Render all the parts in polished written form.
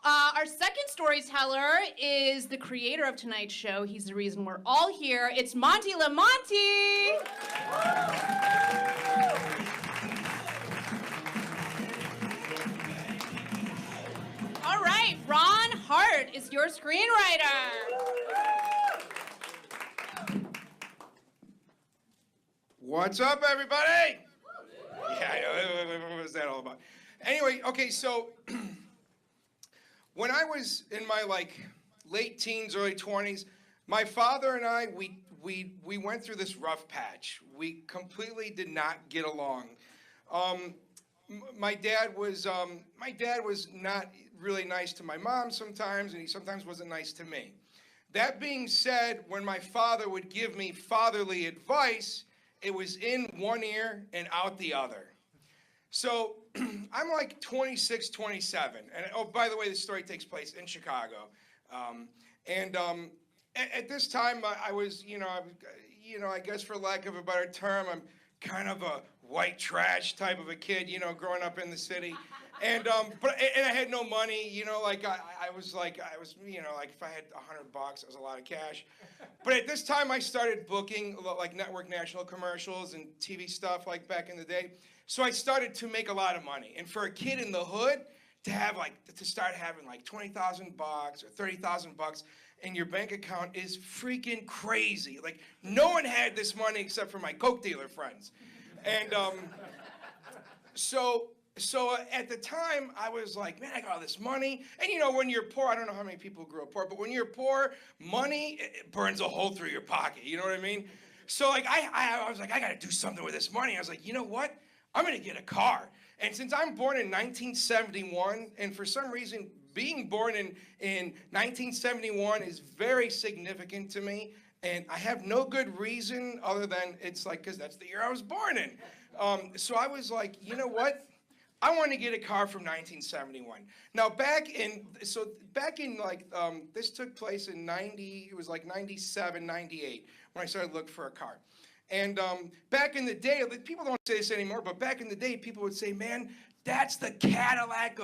Our second storyteller is the creator of tonight's show. He's the reason we're all here. It's Monte LaMonte. All right, Ron Hart is your screenwriter. What's up, everybody? Yeah, what was that all about? Anyway, okay, so when I was in my late teens, early 20s, my father and I, we went through this rough patch. We completely did not get along. My dad was not really nice to my mom sometimes, and he sometimes wasn't nice to me. That being said, when my father would give me fatherly advice, it was in one ear and out the other. So I'm like 26, 27. And oh, by the way, this story takes place in Chicago. At this time, I was, I guess for lack of a better term, I'm kind of a white trash type of a kid, growing up in the city. And I had no money, I was, if I had $100, that was a lot of cash. But at this time, I started booking like network national commercials and TV stuff like back in the day. So I started to make a lot of money. And for a kid in the hood to have to start having like $20,000 or $30,000 in your bank account is freaking crazy. Like no one had this money except for my Coke dealer friends. And so at the time, I was like, man, I got all this money. And when you're poor, I don't know how many people grew up poor, but when you're poor, money it burns a hole through your pocket. You know what I mean? So I was like, I got to do something with this money. I was like, you know what? I'm going to get a car. And since I'm born in 1971, and for some reason, being born in 1971 is very significant to me. And I have no good reason other than it's like, because that's the year I was born in. So I was like, you know what? I want to get a car from 1971. Now this took place in 97, 98 when I started looking for a car. And back in the day, people don't say this anymore, but back in the day, people would say, man, that's the Cadillac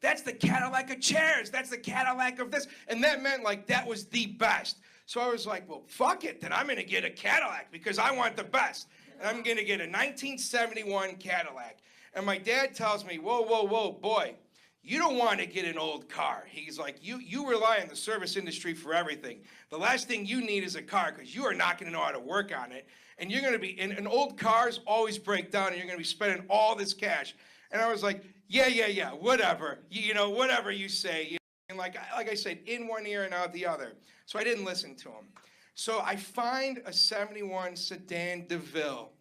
that's the Cadillac of chairs, that's the Cadillac of this. And that meant that was the best. So I was like, well, fuck it, then I'm going to get a Cadillac because I want the best. And I'm going to get a 1971 Cadillac. And my dad tells me, whoa, whoa, whoa, boy, you don't want to get an old car. He's like, you rely on the service industry for everything. The last thing you need is a car because you are not going to know how to work on it. And you're going to be, and old cars always break down and you're going to be spending all this cash. And I was like, yeah, whatever. Whatever you say. And like I said, in one ear and out the other. So I didn't listen to him. So I find a 71 sedan DeVille.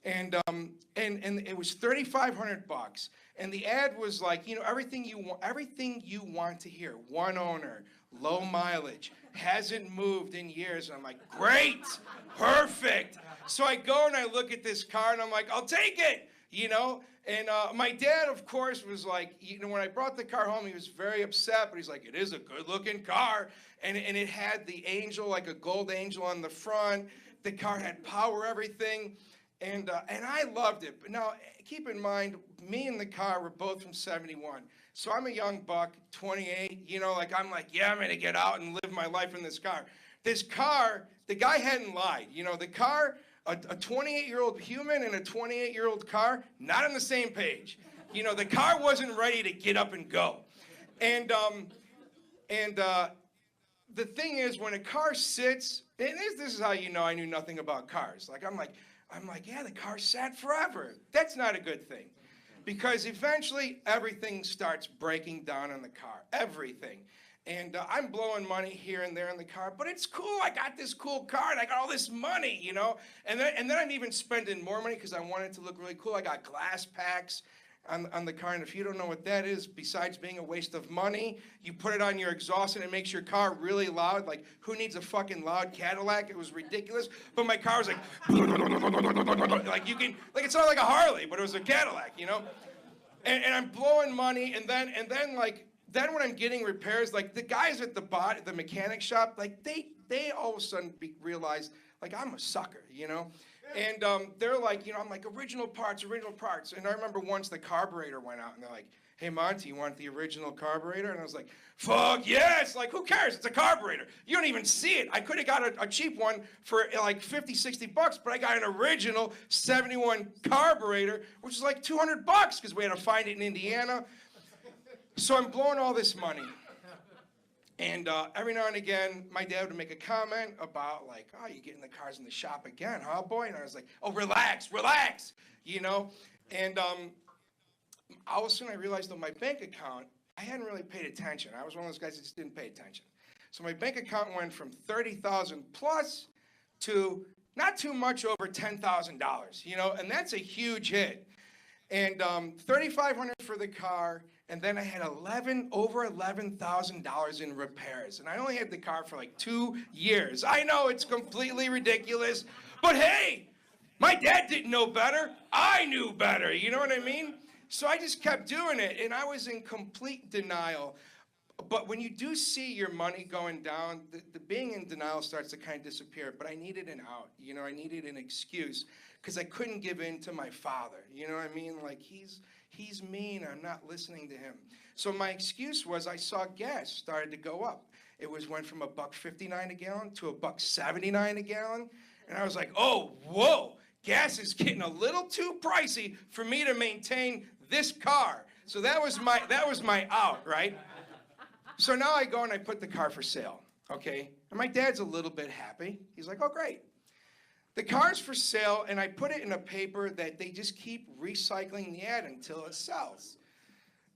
And it was $3,500, and the ad was like, everything you want to hear. One owner, low mileage, hasn't moved in years. And I'm like, great, perfect. So I go and I look at this car, and I'm like, I'll take it, And my dad, of course, was like, when I brought the car home, he was very upset, but he's like, it is a good-looking car, and it had the angel, like a gold angel on the front. The car had power, everything. And I loved it. But now, keep in mind, me and the car were both from 71. So I'm a young buck, 28, I'm like, yeah, I'm going to get out and live my life in this car. This car, the guy hadn't lied. The car, a 28-year-old human and a 28-year-old car, not on the same page. The car wasn't ready to get up and go. And the thing is, when a car sits, and this is how I knew nothing about cars. I'm like, yeah, the car sat forever. That's not a good thing. Because eventually, everything starts breaking down in the car. Everything. And I'm blowing money here and there in the car, but it's cool. I got this cool car, and I got all this money, And then I'm even spending more money because I want it to look really cool. I got glass packs on the car, and if you don't know what that is, besides being a waste of money, you put it on your exhaust and it makes your car really loud. Like, who needs a fucking loud Cadillac? It was ridiculous. But my car was like, it's not like a Harley, but it was a Cadillac, And I'm blowing money, and then when I'm getting repairs, the guys at the mechanic shop, they all of a sudden realize, I'm a sucker, And they're like, I'm like, original parts. And I remember once the carburetor went out, and they're like, hey, Monty, you want the original carburetor? And I was like, fuck yes! Like, who cares? It's a carburetor. You don't even see it. I could have got a cheap one for like 50, 60 bucks, but I got an original 71 carburetor, which is like 200 bucks because we had to find it in Indiana. So I'm blowing all this money. And every now and again, my dad would make a comment about like, oh, you're getting the cars in the shop again, huh, boy? And I was like, oh, relax, relax, you know? And all of a sudden I realized on my bank account, I hadn't really paid attention. I was one of those guys that just didn't pay attention. So my bank account went from 30,000 plus to not too much over $10,000, you know, and that's a huge hit. And $3,500 for the car, and then I had over $11,000 in repairs. And I only had the car for like 2 years. I know it's completely ridiculous, but hey, my dad didn't know better. I knew better, you know what I mean? So I just kept doing it, and I was in complete denial. But when you do see your money going down, the being in denial starts to kind of disappear. But I needed an out, you know, I needed an excuse, because I couldn't give in to my father, you know what I mean? Like, he's mean, I'm not listening to him. So my excuse was I saw gas started to go up. It went from $1.59 a gallon to $1.79 a gallon, and I was like, oh, whoa, gas is getting a little too pricey for me to maintain this car. So that was my out, right? So now I go and I put the car for sale, okay? And my dad's a little bit happy. He's like, oh, great. The car's for sale, and I put it in a paper that they just keep recycling the ad until it sells.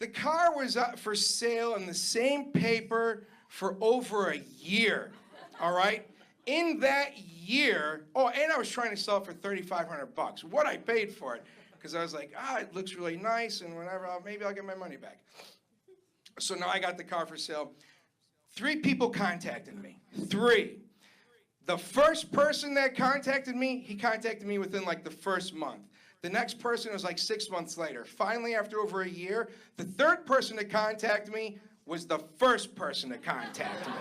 The car was up for sale in the same paper for over a year, all right? In that year, oh, and I was trying to sell it for $3,500, what I paid for it, because I was like, it looks really nice, and whatever, maybe I'll get my money back. So now I got the car for sale. 3 people contacted me, 3. The first person that contacted me, he contacted me within like the first month. The next person was like 6 months later. Finally, after over a year, the 3rd person to contact me was the first person to contact me,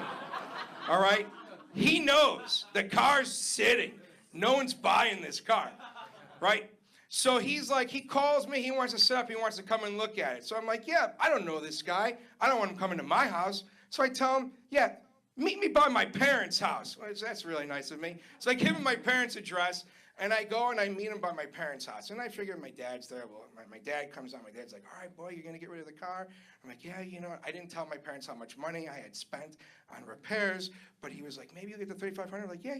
all right? He knows the car's sitting. No one's buying this car, right? So he's like, he calls me, he wants to set up, he wants to come and look at it. So I'm like, yeah, I don't know this guy. I don't want him coming to my house. So I tell him, yeah, meet me by my parents' house. Well, that's really nice of me. So I give him my parents' address, and I go and I meet him by my parents' house. And I figure my dad's there. Well, my dad comes on. My dad's like, all right, boy, you're going to get rid of the car? I'm like, yeah, you know what? I didn't tell my parents how much money I had spent on repairs, but he was like, maybe you'll get the $3,500. I'm like, yeah.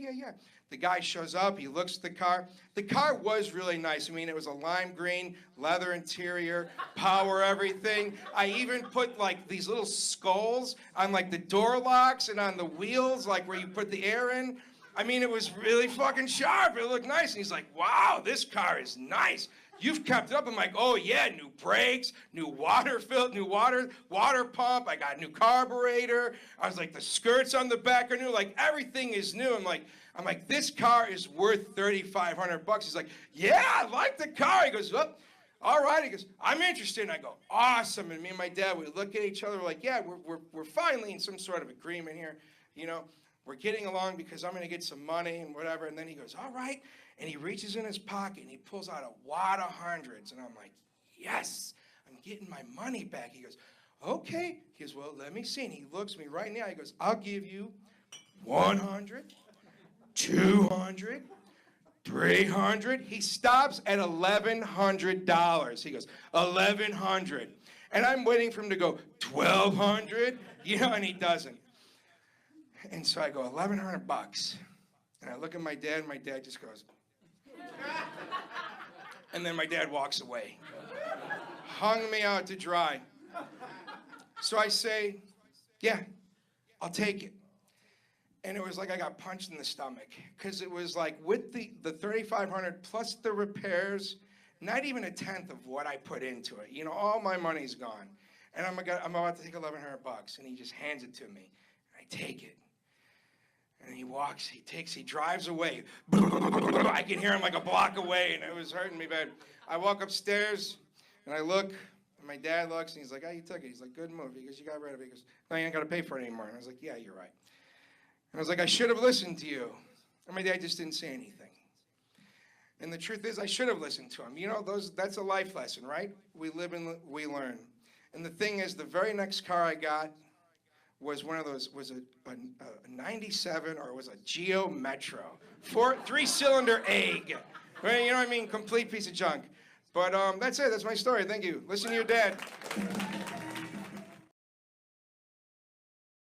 The guy shows up. He looks at the car. The car was really nice. I mean, it was a lime green, leather interior, power everything. I even put, like, these little skulls on, like, the door locks and on the wheels, like, where you put the air in. I mean, it was really fucking sharp. It looked nice. And he's like, wow, this car is nice. You've kept it up. I'm like, oh, yeah, new brakes, new water pump. I got a new carburetor. I was like, the skirts on the back are new. Like, everything is new. I'm like, this car is worth $3,500. He's like, yeah, I like the car. He goes, oh, all right. He goes, I'm interested. And I go, awesome. And me and my dad, we look at each other. We're like, yeah, we're finally in some sort of agreement here, you know. We're getting along because I'm going to get some money and whatever. And then he goes, all right. And he reaches in his pocket and he pulls out a wad of hundreds. And I'm like, yes, I'm getting my money back. He goes, okay. He goes, well, let me see. And he looks me right now. He goes, I'll give you 100, 200, 300. He stops at $1,100. He goes, 1,100. And I'm waiting for him to go, 1,200, you know, and he doesn't. And so I go, $1,100. And I look at my dad, and my dad just goes. And then my dad walks away. Hung me out to dry. So I say, yeah, I'll take it. And it was like I got punched in the stomach. Because it was like with the $3,500 plus the repairs, not even a tenth of what I put into it. You know, all my money's gone. And I'm about to take $1,100. And he just hands it to me. And I take it. And he drives away. I can hear him like a block away, and it was hurting me bad. I walk upstairs, and I look, and my dad looks, and he's like, oh, you took it. He's like, good move. He goes, you got rid of it. He goes, no, you ain't got to pay for it anymore. And I was like, yeah, you're right. And I was like, I should have listened to you. And my dad just didn't say anything. And the truth is, I should have listened to him. You know, that's a life lesson, right? We live and we learn. And the thing is, the very next car I got was one of those, was a 97, or it was a Geo Metro. 3-cylinder egg. Right, you know what I mean? Complete piece of junk. But that's it. That's my story. Thank you. Listen to your dad.